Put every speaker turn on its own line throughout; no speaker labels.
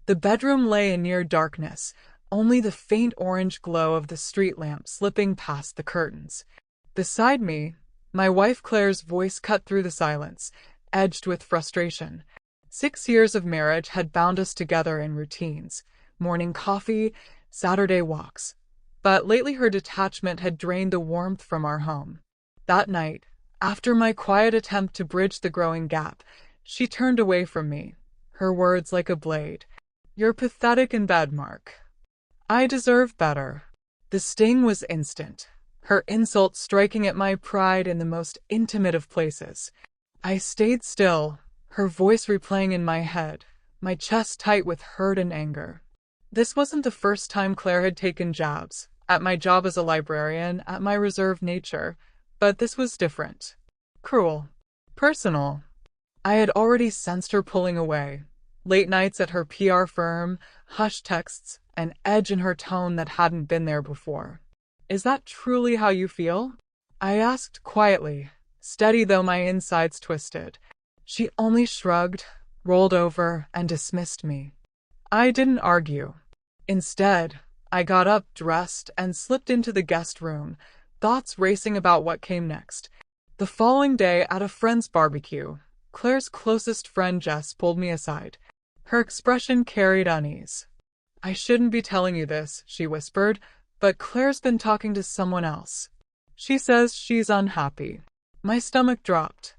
The bedroom lay in near darkness, only the faint orange glow of the street lamp slipping past the curtains. Beside me, my wife Claire's voice cut through the silence, edged with frustration. 6 years of marriage had bound us together in routines, morning coffee, Saturday walks. But lately her detachment had drained the warmth from our home. That night, after my quiet attempt to bridge the growing gap, she turned away from me, her words like a blade. "You're pathetic in bed, Mark. I deserve better." The sting was instant, her insult striking at my pride in the most intimate of places. I stayed still, her voice replaying in my head, my chest tight with hurt and anger. This wasn't the first time Claire had taken jabs, at my job as a librarian, at my reserved nature, but this was different. Cruel. Personal. I had already sensed her pulling away. Late nights at her PR firm, hushed texts, an edge in her tone that hadn't been there before. "Is that truly how you feel?" I asked quietly, steady though my insides twisted. She only shrugged, rolled over, and dismissed me. I didn't argue. Instead, I got up, dressed, and slipped into the guest room, thoughts racing about what came next. The following day, at a friend's barbecue, Claire's closest friend Jess pulled me aside. Her expression carried unease. "I shouldn't be telling you this," she whispered, "but Claire's been talking to someone else. She says she's unhappy." My stomach dropped.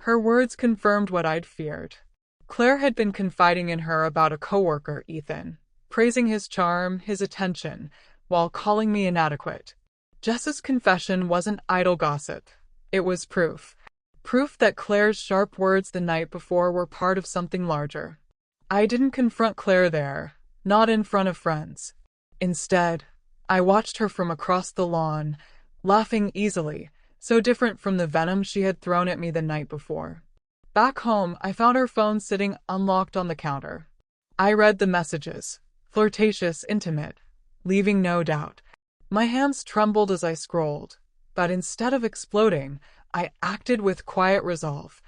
Her words confirmed what I'd feared. Claire had been confiding in her about a coworker, Ethan, praising his charm, his attention, while calling me inadequate. Jess's confession wasn't idle gossip. It was proof. Proof that Claire's sharp words the night before were part of something larger. I didn't confront Claire there, not in front of friends. Instead, I watched her from across the lawn, laughing easily, so different from the venom she had thrown at me the night before. Back home, I found her phone sitting unlocked on the counter. I read the messages, flirtatious, intimate, leaving no doubt. My hands trembled as I scrolled, but instead of exploding, I acted with quiet resolve.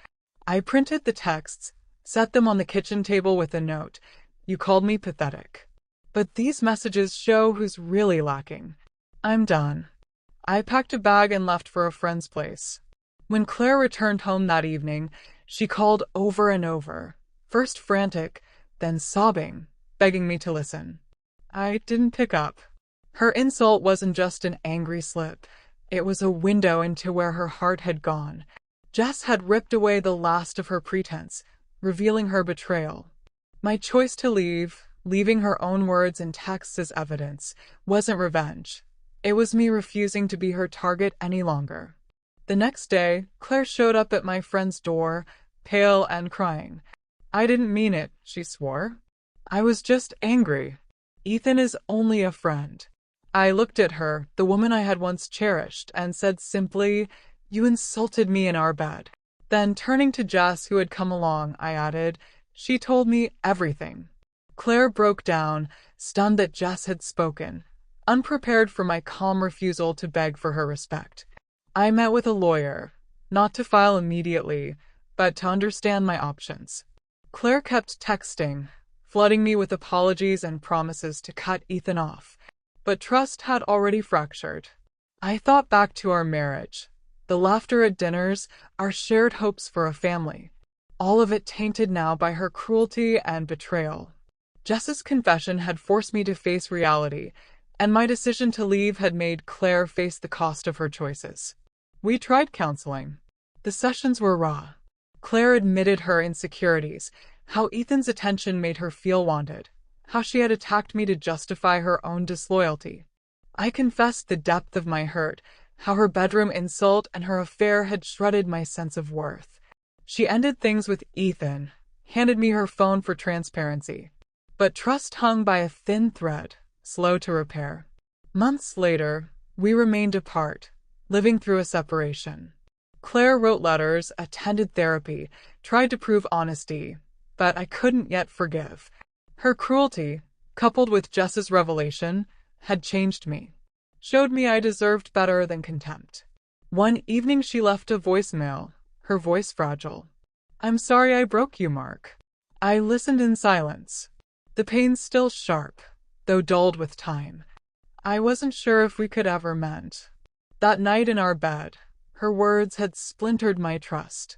I printed the texts, set them on the kitchen table with a note. "You called me pathetic. But these messages show who's really lacking. I'm done." I packed a bag and left for a friend's place. When Claire returned home that evening, she called over and over, first frantic, then sobbing, begging me to listen. I didn't pick up. Her insult wasn't just an angry slip. It was a window into where her heart had gone. Jess had ripped away the last of her pretense, revealing her betrayal. My choice to leave, leaving her own words and texts as evidence, wasn't revenge. It was me refusing to be her target any longer. The next day, Claire showed up at my friend's door, pale and crying. "I didn't mean it," she swore. "I was just angry. Ethan is only a friend." I looked at her, the woman I had once cherished, and said simply, "You insulted me in our bed." Then, turning to Jess, who had come along, I added, "She told me everything." Claire broke down, stunned that Jess had spoken, unprepared for my calm refusal to beg for her respect. I met with a lawyer, not to file immediately, but to understand my options. Claire kept texting, flooding me with apologies and promises to cut Ethan off, but trust had already fractured. I thought back to our marriage, the laughter at dinners, our shared hopes for a family, all of it tainted now by her cruelty and betrayal. Jess's confession had forced me to face reality, and my decision to leave had made Claire face the cost of her choices. We tried counseling. The sessions were raw. Claire admitted her insecurities, how Ethan's attention made her feel wanted, how she had attacked me to justify her own disloyalty. I confessed the depth of my hurt, how her bedroom insult and her affair had shredded my sense of worth. She ended things with Ethan, handed me her phone for transparency. But trust hung by a thin thread, slow to repair. Months later, we remained apart, living through a separation. Claire wrote letters, attended therapy, tried to prove honesty, but I couldn't yet forgive. Her cruelty, coupled with Jess's revelation, had changed me, showed me I deserved better than contempt. One evening she left a voicemail, her voice fragile. "I'm sorry I broke you, Mark." I listened in silence. The pain still sharp, though dulled with time. I wasn't sure if we could ever mend. That night in our bed, her words had splintered my trust.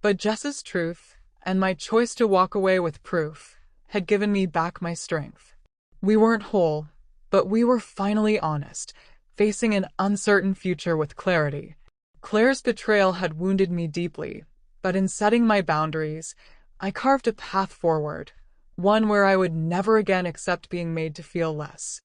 But Jess's truth, and my choice to walk away with proof, had given me back my strength. We weren't whole, but we were finally honest, facing an uncertain future with clarity. Claire's betrayal had wounded me deeply, but in setting my boundaries, I carved a path forward, one where I would never again accept being made to feel less.